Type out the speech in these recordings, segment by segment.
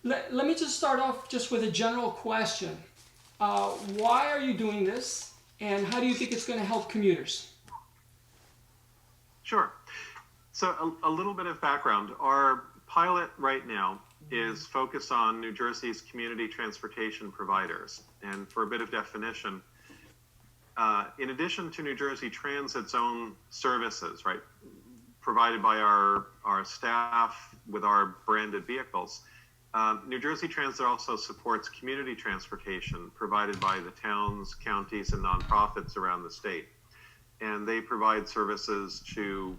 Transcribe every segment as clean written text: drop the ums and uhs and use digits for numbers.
Let me just start off just with a general question. Why are you doing this, and how do you think it's going to help commuters? Sure. So a little bit of background. Our pilot right now is focused on New Jersey's community transportation providers. And for a bit of definition, in addition to New Jersey Transit's own services, right, provided by our staff with our branded vehicles, New Jersey Transit also supports community transportation provided by the towns, counties, and nonprofits around the state. And they provide services to,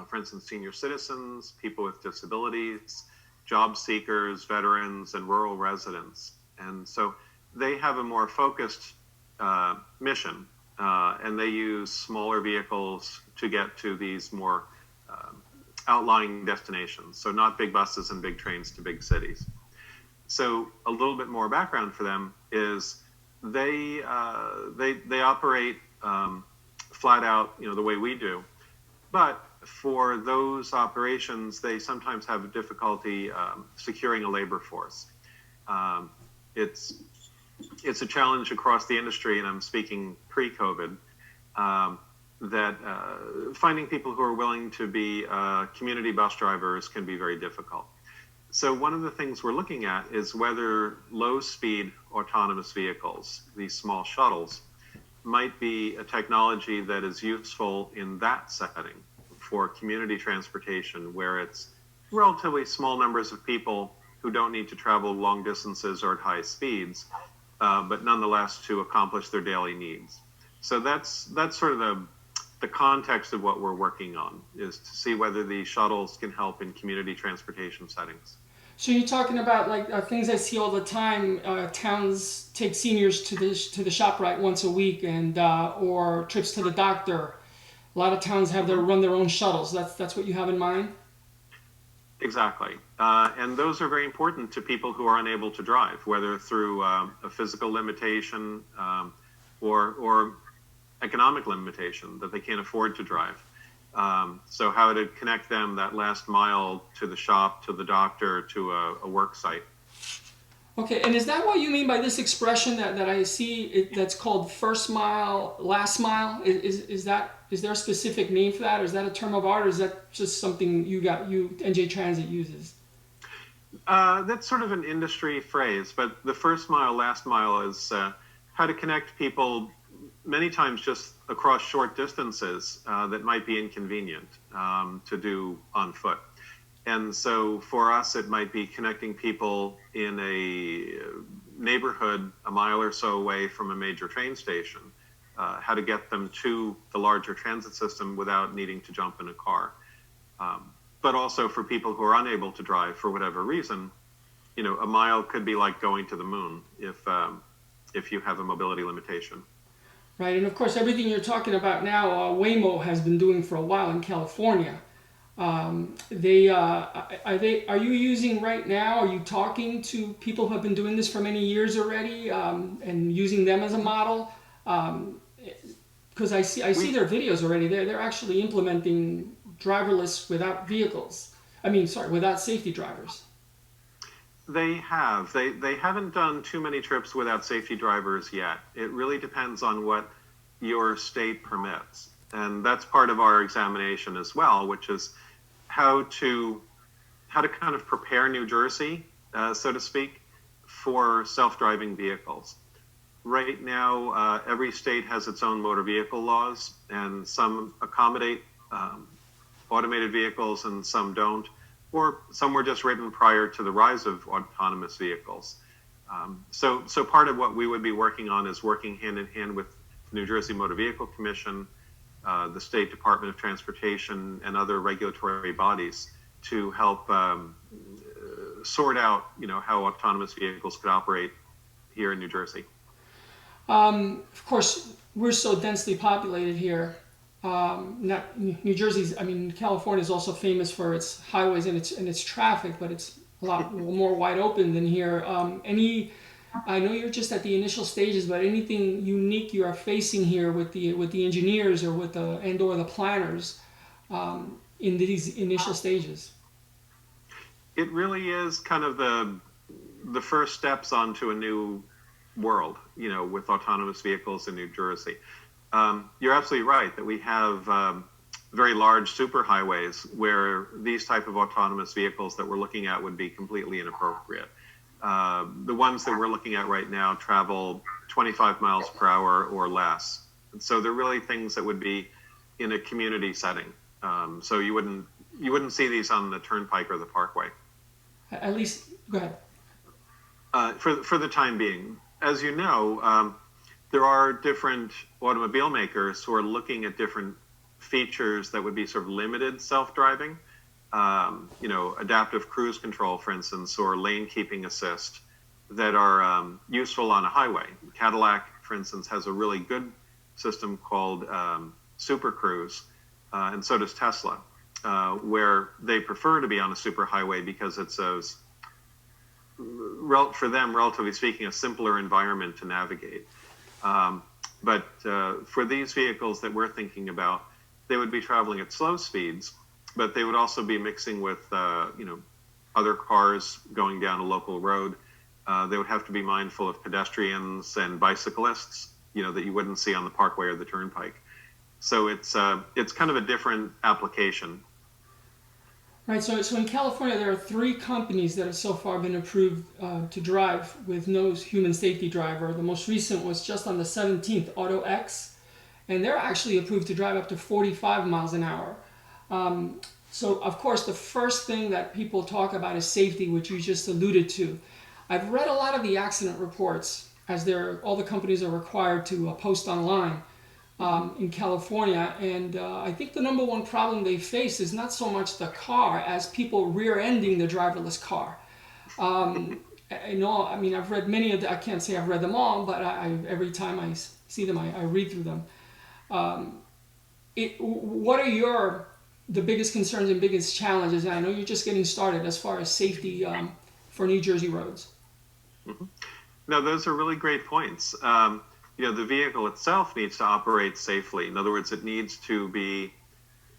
for instance, senior citizens, people with disabilities, job seekers, veterans, and rural residents. And so they have a more focused mission, and they use smaller vehicles to get to these more outlying destinations. So not big buses and big trains to big cities. So a little bit more background for them is they operate flat out, the way we do. But for those operations, they sometimes have difficulty securing a labor force. It's a challenge across the industry, and I'm speaking pre-COVID, that finding people who are willing to be community bus drivers can be very difficult. So one of the things we're looking at is whether low-speed autonomous vehicles, these small shuttles, might be a technology that is useful in that setting for community transportation, where it's relatively small numbers of people who don't need to travel long distances or at high speeds, but nonetheless to accomplish their daily needs. So that's sort of the context of what we're working on, is to see whether these shuttles can help in community transportation settings. So you're talking about like things I see all the time. Towns take seniors to the shop right once a week, and or trips to the doctor. A lot of towns have their Mhm. run their own shuttles. That's what you have in mind. Exactly. And those are very important to people who are unable to drive, whether through a physical limitation or economic limitation that they can't afford to drive. So how to connect them that last mile to the shop, to the doctor, to a work site. Okay, and is that what you mean by this expression that I see that's called first mile, last mile? Is there a specific name for that, or is that a term of art, or is that just something you NJ Transit uses? That's sort of an industry phrase, but the first mile, last mile is how to connect people many times just across short distances that might be inconvenient to do on foot. And so for us, it might be connecting people in a neighborhood a mile or so away from a major train station, how to get them to the larger transit system without needing to jump in a car. But also for people who are unable to drive for whatever reason, a mile could be like going to the moon if you have a mobility limitation. Right, and of course, everything you're talking about now, Waymo has been doing for a while in California. Are you using right now? Are you talking to people who have been doing this for many years already, and using them as a model? Because I see We their videos already. They're actually implementing driverless without vehicles. I mean, sorry, without safety drivers. They have. They haven't done too many trips without safety drivers yet. It really depends on what your state permits. And that's part of our examination as well, which is how to how to kind of prepare New Jersey, so to speak, for self-driving vehicles. Right now, every state has its own motor vehicle laws, and some accommodate um, automated vehicles and some don't, or some were just written prior to the rise of autonomous vehicles. So part of what we would be working on is working hand in hand with the New Jersey Motor Vehicle Commission, the State Department of Transportation, and other regulatory bodies to help sort out, how autonomous vehicles could operate here in New Jersey. Of course, we're so densely populated here. Not New Jersey's. I mean, California is also famous for its highways and its traffic, but it's a lot more wide open than here. I know you're just at the initial stages, but anything unique you are facing here with the engineers or with the or the planners in these initial stages? it really is kind of the first steps onto a new world, with autonomous vehicles in New Jersey. You're absolutely right that we have very large superhighways where these type of autonomous vehicles that we're looking at would be completely inappropriate. The ones that we're looking at right now travel 25 miles per hour or less. And so they're really things that would be in a community setting. So you wouldn't see these on the turnpike or the parkway. At least, go ahead. For the time being. As you know, there are different automobile makers who are looking at different features that would be sort of limited self-driving. Adaptive cruise control, for instance, or lane keeping assist that are useful on a highway. Cadillac, for instance, has a really good system called Super Cruise, and so does Tesla, where they prefer to be on a superhighway because it's for them, relatively speaking, a simpler environment to navigate. But for these vehicles that we're thinking about, they would be traveling at slow speeds, but they would also be mixing with, other cars going down a local road. They would have to be mindful of pedestrians and bicyclists, that you wouldn't see on the parkway or the turnpike. So it's kind of a different application. Right, so in California, there are 3 companies that have so far been approved to drive with no human safety driver. The most recent was just on the 17th, AutoX, and they're actually approved to drive up to 45 miles an hour. So, of course, the first thing that people talk about is safety, which you just alluded to. I've read a lot of the accident reports, as all the companies are required to post online. In California, and I think the number one problem they face is not so much the car as people rear-ending the driverless car. I've read many of I can't say I've read them all, but every time I see them, I read through them. What are the biggest concerns and biggest challenges? And I know you're just getting started as far as safety for New Jersey roads. Mm-hmm. No, those are really great points. The vehicle itself needs to operate safely. In other words, it needs to be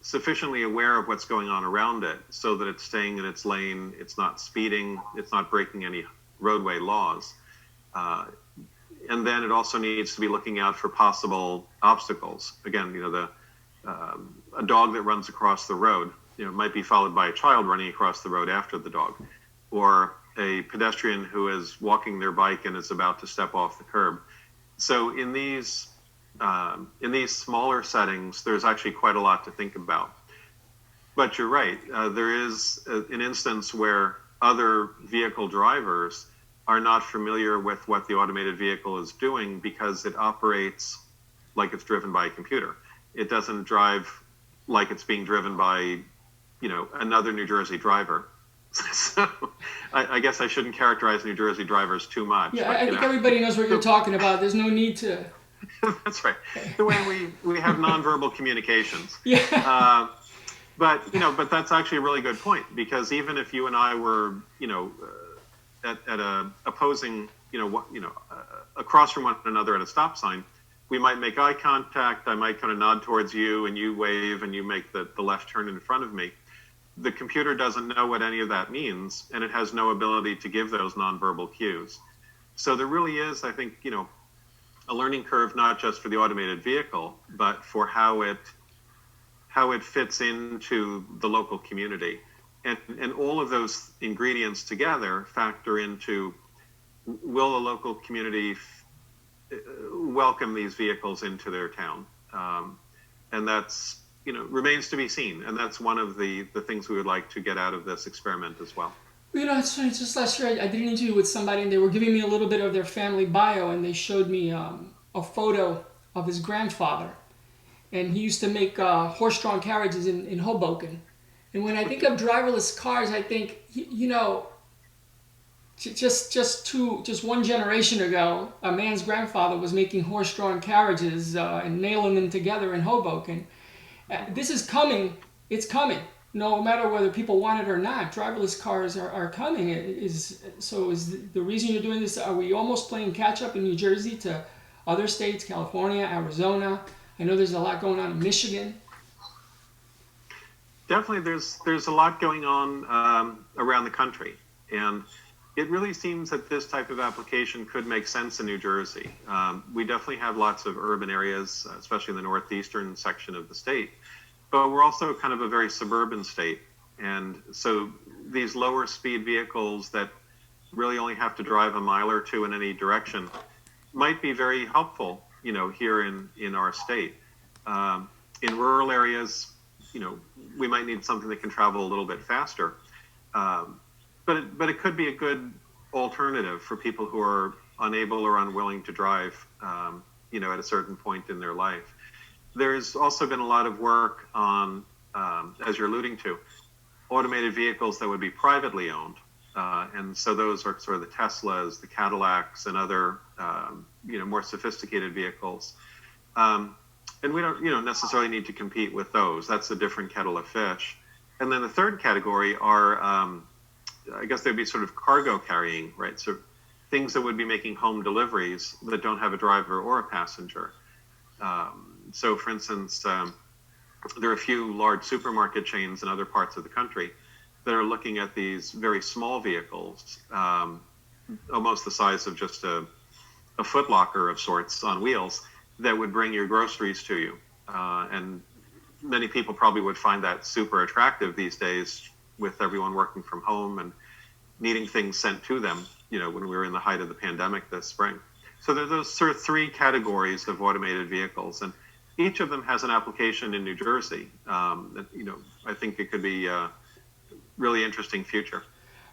sufficiently aware of what's going on around it so that it's staying in its lane, it's not speeding, it's not breaking any roadway laws. And then it also needs to be looking out for possible obstacles. Again, a dog that runs across the road, might be followed by a child running across the road after the dog, or a pedestrian who is walking their bike and is about to step off the curb. So in these smaller settings, there's actually quite a lot to think about. But you're right. There is an instance where other vehicle drivers are not familiar with what the automated vehicle is doing because it operates like it's driven by a computer. It doesn't drive like it's being driven by, another New Jersey driver. So I guess I shouldn't characterize New Jersey drivers too much. Yeah, but, I think everybody knows what you're talking about. There's no need to. That's right. The way we have nonverbal communications. Yeah. But that's actually a really good point, because even if you and I were, at a opposing, across from one another at a stop sign, we might make eye contact. I might kind of nod towards you, and you wave, and you make the left turn in front of me. The computer doesn't know what any of that means, and it has no ability to give those nonverbal cues. So there really is, I think, a learning curve, not just for the automated vehicle, but for how it fits into the local community. And all of those ingredients together factor into, will the local community welcome these vehicles into their town? And that's, remains to be seen. And that's one of the things we would like to get out of this experiment as well. It's funny. Just last year, I did an interview with somebody, and they were giving me a little bit of their family bio, and they showed me a photo of his grandfather. And he used to make horse-drawn carriages in Hoboken. And when I think of driverless cars, I think, just one generation ago, a man's grandfather was making horse-drawn carriages and nailing them together in Hoboken. This is coming. It's coming. No matter whether people want it or not, driverless cars are coming. Is the reason you're doing this? Are we almost playing catch up in New Jersey to other states, California, Arizona? I know there's a lot going on in Michigan. Definitely, there's a lot going on around the country. And it really seems that this type of application could make sense in New Jersey. We definitely have lots of urban areas, especially in the northeastern section of the state, but we're also kind of a very suburban state. And so these lower speed vehicles that really only have to drive a mile or two in any direction might be very helpful, here in our state. In rural areas, we might need something that can travel a little bit faster. But it could be a good alternative for people who are unable or unwilling to drive, at a certain point in their life. There's also been a lot of work on, as you're alluding to, automated vehicles that would be privately owned. And so those are sort of the Teslas, the Cadillacs, and other, more sophisticated vehicles. And we don't, necessarily need to compete with those. That's a different kettle of fish. And then the third category are, I guess they'd be sort of cargo carrying, right? So things that would be making home deliveries that don't have a driver or a passenger. So for instance, there are a few large supermarket chains in other parts of the country that are looking at these very small vehicles, almost the size of just a Foot Locker of sorts on wheels, that would bring your groceries to you. And many people probably would find that super attractive these days, with everyone working from home and needing things sent to them, when we were in the height of the pandemic this spring. So there are those sort of three categories of automated vehicles, and each of them has an application in New Jersey. I think it could be a really interesting future.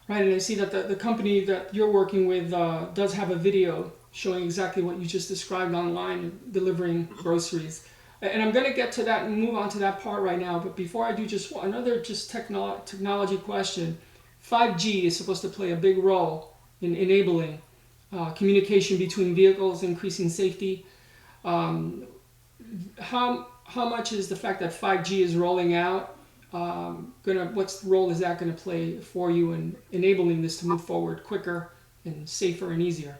Right, and I see that the company that you're working with does have a video showing exactly what you just described online, delivering groceries. And I'm going to get to that and move on to that part right now. But before I do, just another technology question. 5G is supposed to play a big role in enabling communication between vehicles, increasing safety. How much is the fact that 5G is rolling out what's role is that going to play for you in enabling this to move forward quicker and safer and easier?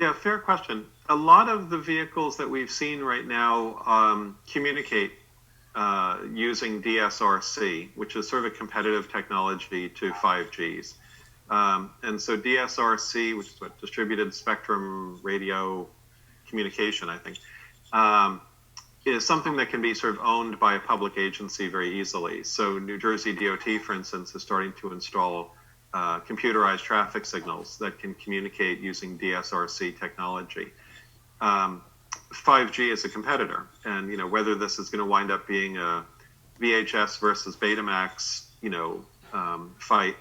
Yeah, fair question. A lot of the vehicles that we've seen right now communicate using DSRC, which is sort of a competitive technology to 5Gs. And so DSRC, which is what, distributed spectrum radio communication, I think, is something that can be sort of owned by a public agency very easily. So New Jersey DOT, for instance, is starting to install computerized traffic signals that can communicate using DSRC technology. 5G is a competitor, and whether this is going to wind up being a VHS versus Betamax, fight,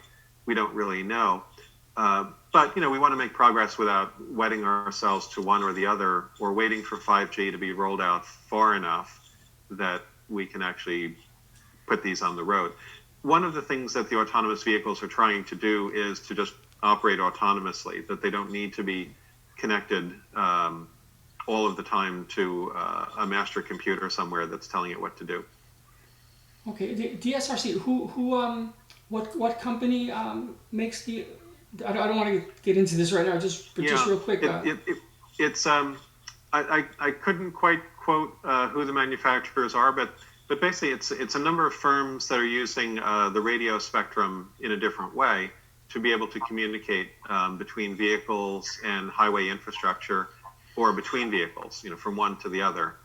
we don't really know. But we want to make progress without wedding ourselves to one or the other, or waiting for 5G to be rolled out far enough that we can actually put these on the road. One of the things that the autonomous vehicles are trying to do is to just operate autonomously, that they don't need to be connected all of the time to a master computer somewhere that's telling it what to do. Okay, DSRC. What company makes the? I don't want to get into this right now. Just real quick. I couldn't quite quote who the manufacturers are, but basically it's a number of firms that are using the radio spectrum in a different way to be able to communicate between vehicles and highway infrastructure, or between vehicles, from one to the other.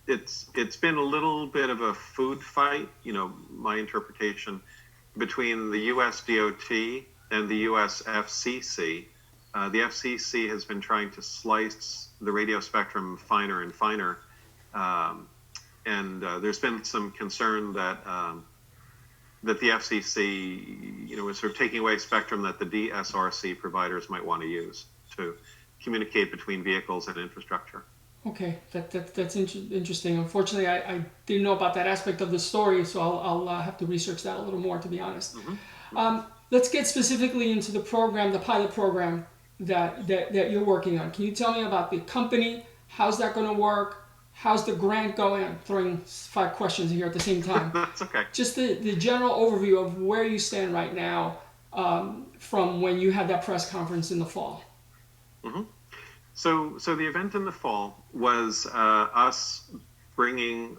It's been a little bit of a food fight, my interpretation, between the US DOT and the US FCC. The FCC has been trying to slice the radio spectrum finer and finer. And there's been some concern that the FCC, is sort of taking away spectrum that the DSRC providers might want to use to communicate between vehicles and infrastructure. Okay, that's interesting. Unfortunately, I didn't know about that aspect of the story, so I'll have to research that a little more, to be honest. Mm-hmm. Let's get specifically into the program, the pilot program that you're working on. Can you tell me about the company? How's that going to work? How's the grant going? I'm throwing 5 questions here at the same time. That's okay. Just the general overview of where you stand right now from when you had that press conference in the fall. Mm-hmm. So the event in the fall was us bringing,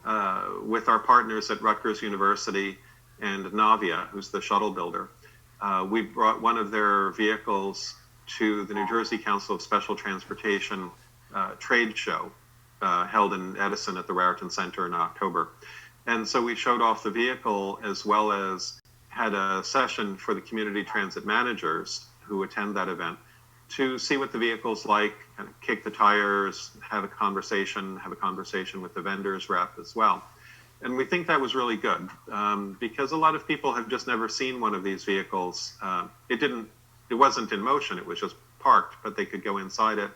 with our partners at Rutgers University, and Navia, who's the shuttle builder. We brought one of their vehicles to the New Jersey Council of Special Transportation trade show held in Edison at the Raritan Center in October. And so we showed off the vehicle as well as had a session for the community transit managers who attend that event to see what the vehicle's like, kind of kick the tires, have a conversation with the vendors rep as well. And we think that was really good because a lot of people have just never seen one of these vehicles. It wasn't in motion, it was just parked, but they could go inside it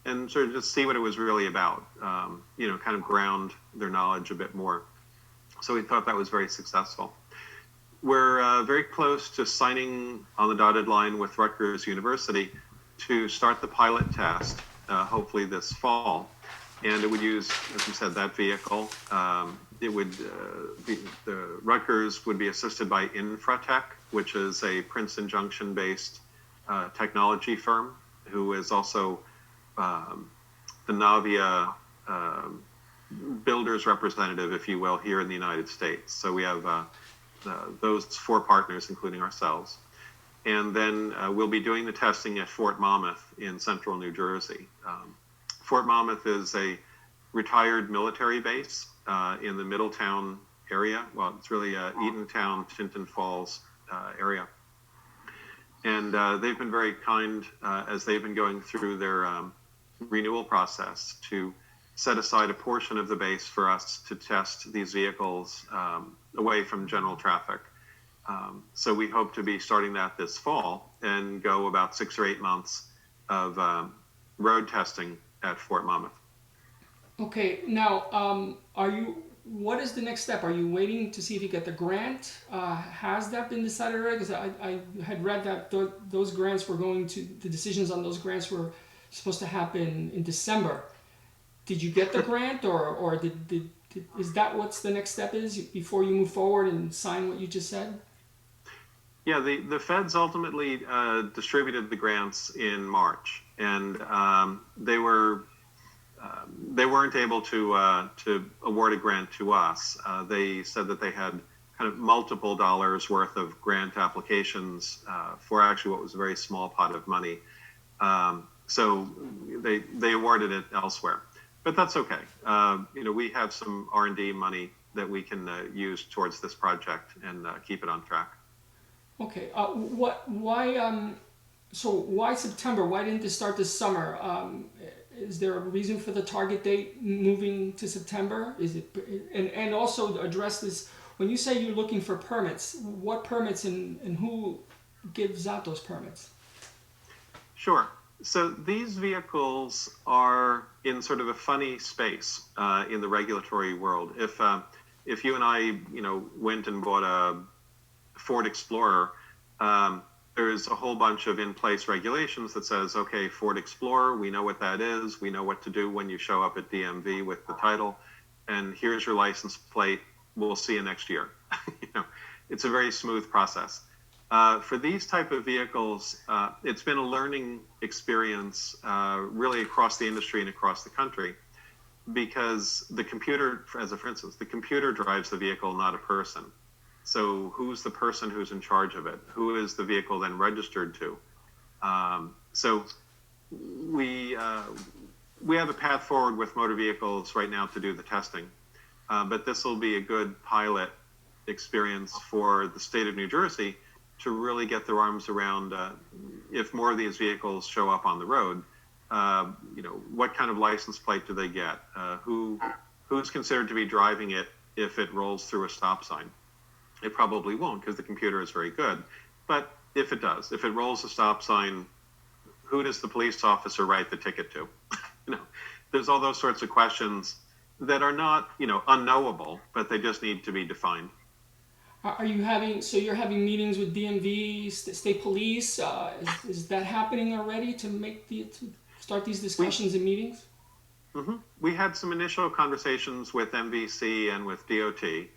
and sort of just see what it was really about, kind of ground their knowledge a bit more. So we thought that was very successful. We're very close to signing on the dotted line with Rutgers University to start the pilot test, hopefully this fall. And it would use, as you said, that vehicle. It would the Rutgers would be assisted by Infratech, which is a Princeton Junction-based technology firm, who is also the Navia builders representative, if you will, here in the United States. So we have those 4 partners, including ourselves. And then we'll be doing the testing at Fort Monmouth in central New Jersey. Fort Monmouth is a retired military base in the Middletown area. Well, it's really Eatontown, Tinton Falls area. And they've been very kind as they've been going through their renewal process to set aside a portion of the base for us to test these vehicles away from general traffic. So we hope to be starting that this fall and go about 6 or 8 months of road testing at Fort Monmouth. Okay, now, what is the next step? Are you waiting to see if you get the grant? Has that been decided already? Because I had read that those grants were the decisions on those grants were supposed to happen in December. Did you get the grant, or is that what's the next step is before you move forward and sign what you just said? Yeah, the feds ultimately distributed the grants in March, and they weren't able to award a grant to us. They said that they had kind of multiple dollars worth of grant applications for actually what was a very small pot of money. So they awarded it elsewhere, but that's okay. We have some R&D money that we can use towards this project and keep it on track. Okay. Why September? Why didn't this start this summer? Is there a reason for the target date moving to September? Is it, and also to address this, when you say you're looking for permits, what permits and who gives out those permits? Sure. So these vehicles are in sort of a funny space in the regulatory world. If you and I, went and bought a Ford Explorer, there's a whole bunch of in-place regulations that says, okay, Ford Explorer, we know what that is. We know what to do when you show up at DMV with the title, and here's your license plate. We'll see you next year. It's a very smooth process. For these type of vehicles, it's been a learning experience really across the industry and across the country, because the computer, for instance, the computer drives the vehicle, not a person. So who's the person who's in charge of it? Who is the vehicle then registered to? So we have a path forward with motor vehicles right now to do the testing, but this will be a good pilot experience for the state of New Jersey to really get their arms around if more of these vehicles show up on the road. What kind of license plate do they get? Who's considered to be driving it if it rolls through a stop sign? It probably won't, because the computer is very good. But if it does, if it rolls a stop sign, who does the police officer write the ticket to? There's all those sorts of questions that are not, unknowable, but they just need to be defined. You're having meetings with DMV, state police? Is that happening already to start these discussions and meetings? Mm-hmm. We had some initial conversations with MVC and with DOT.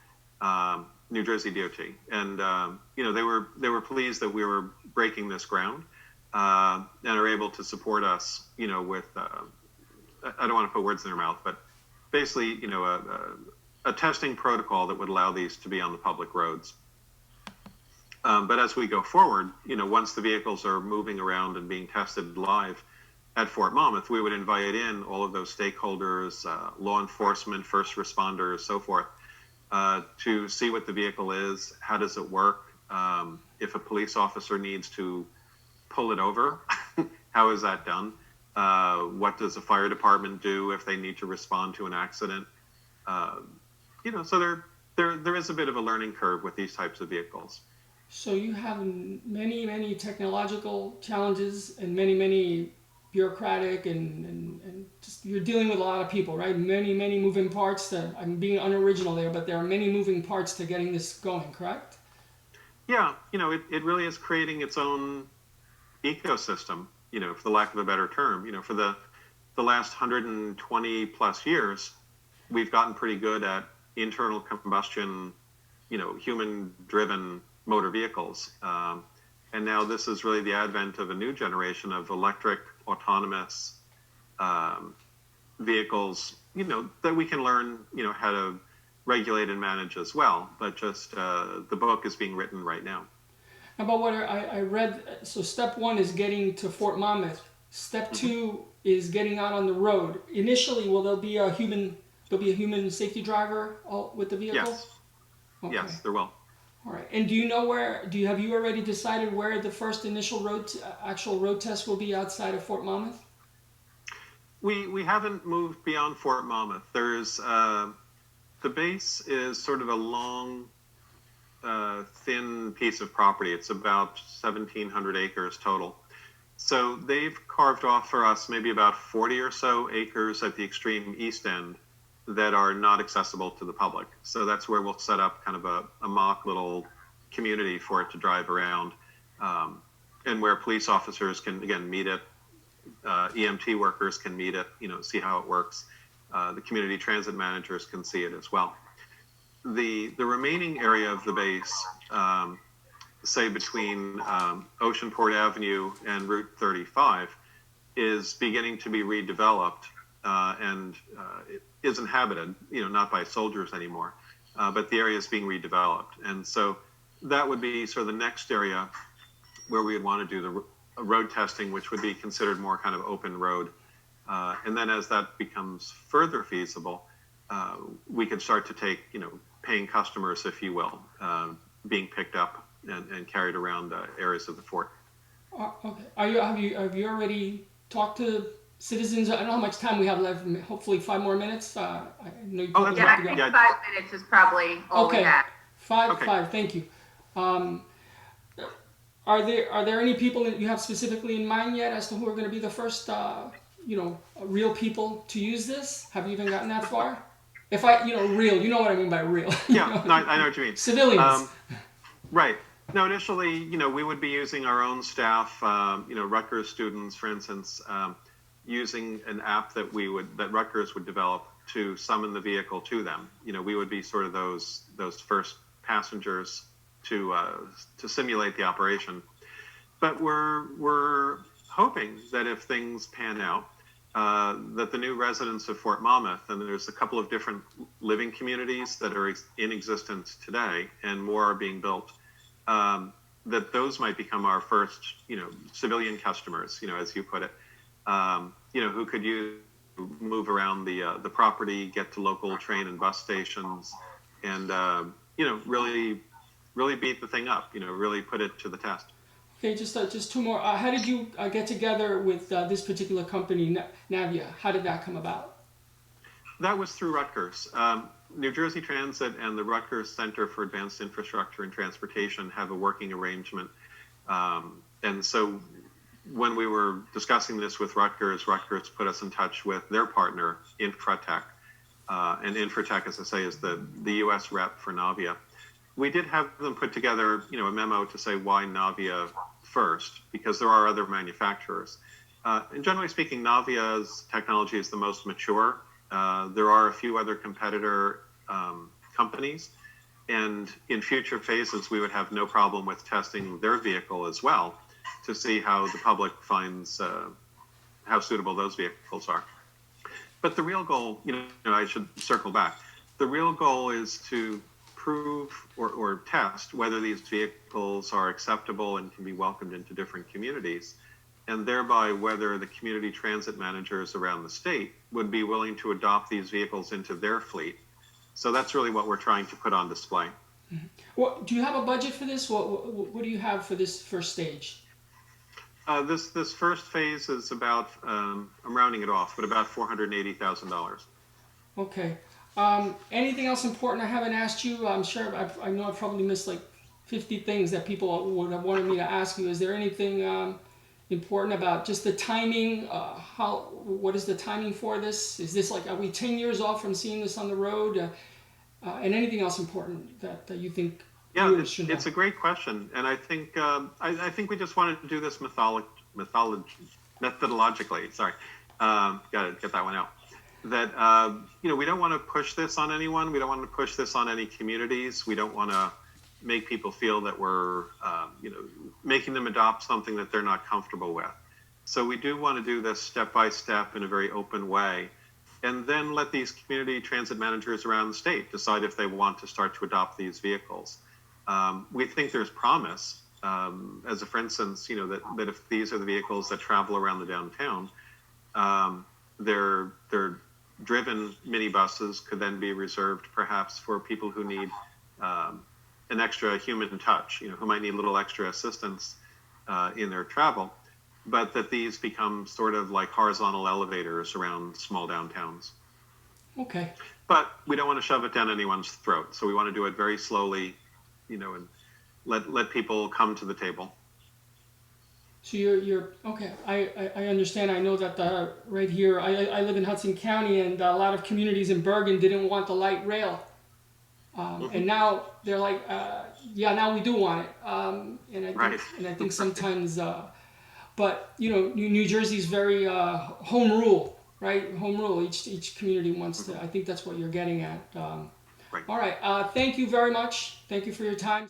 New Jersey DOT, and they were pleased that we were breaking this ground and are able to support us, with I don't want to put words in their mouth, but basically, a testing protocol that would allow these to be on the public roads. But as we go forward, once the vehicles are moving around and being tested live at Fort Monmouth, we would invite in all of those stakeholders, law enforcement, first responders, so forth, to see what the vehicle is, how does it work, if a police officer needs to pull it over, how is that done? What does the fire department do if they need to respond to an accident? So there is a bit of a learning curve with these types of vehicles. So you have many technological challenges and many bureaucratic and just you're dealing with a lot of people, right? Many moving parts. That I'm being unoriginal there, but there are many moving parts to getting this going. Correct? Yeah, it really is creating its own ecosystem, for the lack of a better term. For the last 120 plus years, we've gotten pretty good at internal combustion, human driven motor vehicles. And now this is really the advent of a new generation of electric, autonomous vehicles, that we can learn, how to regulate and manage as well. But just the book is being written right now. About what I read, so step one is getting to Fort Monmouth. Step two is getting out on the road. Initially, will there be a human safety driver with the vehicle? Yes. Okay. Yes, there will. All right. And do you know have you already decided where the first initial actual road test will be outside of Fort Monmouth? We haven't moved beyond Fort Monmouth. There's the base is sort of a long, thin piece of property. It's about 1,700 acres total. So they've carved off for us maybe about 40 or so acres at the extreme east end that are not accessible to the public. So that's where we'll set up kind of a mock little community for it to drive around, and where police officers can, again, meet it, EMT workers can meet it, see how it works. The community transit managers can see it as well. The remaining area of the base, say between Oceanport Avenue and Route 35, is beginning to be redeveloped, and it is inhabited, not by soldiers anymore, but the area is being redeveloped. And so that would be sort of the next area where we would want to do the road testing, which would be considered more kind of open road. And then as that becomes further feasible, we could start to take, paying customers, if you will, being picked up and carried around areas of the fort. Okay. Have you already talked to citizens? I don't know how much time we have left. Hopefully 5 more minutes. I know you probably have to go. I think 5 minutes is probably all we have. Five. Thank you. Are there any people that you have specifically in mind yet as to who are going to be the first, real people to use this? Have you even gotten that far? If real, you know what I mean by real. Yeah, no, I know what you mean. Civilians. Right. No, initially, we would be using our own staff, Rutgers students, for instance, using an app that Rutgers would develop to summon the vehicle to them. We would be sort of those first passengers to simulate the operation. But we're hoping that if things pan out, that the new residents of Fort Monmouth, and there's a couple of different living communities that are in existence today, and more are being built, that those might become our first, civilian customers, as you put it, who could move around the property, get to local train and bus stations, and really beat the thing up, really put it to the test. Okay, just 2 more. How did you get together with this particular company, Navia? How did that come about? That was through Rutgers. New Jersey Transit and the Rutgers Center for Advanced Infrastructure and Transportation have a working arrangement. And so when we were discussing this with Rutgers put us in touch with their partner, Infratech. And Infratech, as I say, is the U.S. rep for Navia. We did have them put together, a memo to say why Navia first, because there are other manufacturers. And generally speaking, Navia's technology is the most mature. There are a few other competitor companies, and in future phases, we would have no problem with testing their vehicle as well to see how the public finds how suitable those vehicles are. But the real goal, I should circle back. The real goal is to prove or test whether these vehicles are acceptable and can be welcomed into different communities, and thereby whether the community transit managers around the state would be willing to adopt these vehicles into their fleet. So that's really what we're trying to put on display. What, do you have a budget for this? What do you have for this first stage? This first phase is about, I'm rounding it off, but about $480,000. Okay. Anything else important I haven't asked you? I'm sure I know I've probably missed like 50 things that people would have wanted me to ask you. Is there anything important about just the timing? What is the timing for this? Is this like, are we 10 years off from seeing this on the road? And anything else important that you think Yeah, viewers should know? it's a great question, and I think we just wanted to do this methodologically. Sorry, got to get that one out. That we don't want to push this on anyone. We don't want to push this on any communities. We don't want to make people feel that we're making them adopt something that they're not comfortable with. So we do want to do this step by step in a very open way, and then let these community transit managers around the state decide if they want to start to adopt these vehicles. We think there's promise, as a for instance, that if these are the vehicles that travel around the downtown, they're driven minibuses could then be reserved perhaps for people who need an extra human touch, who might need a little extra assistance in their travel, but that these become sort of like horizontal elevators around small downtowns. Okay. But we don't want to shove it down anyone's throat, so we want to do it very slowly, and let people come to the table. So you're okay. I understand. I know that right here, I live in Hudson County, and a lot of communities in Bergen didn't want the light rail, and now they're like, yeah, now we do want it. Right. And I think sometimes, but New Jersey's very home rule, right? Home rule. Each community wants to. I think that's what you're getting at. Right. All right. Thank you very much. Thank you for your time.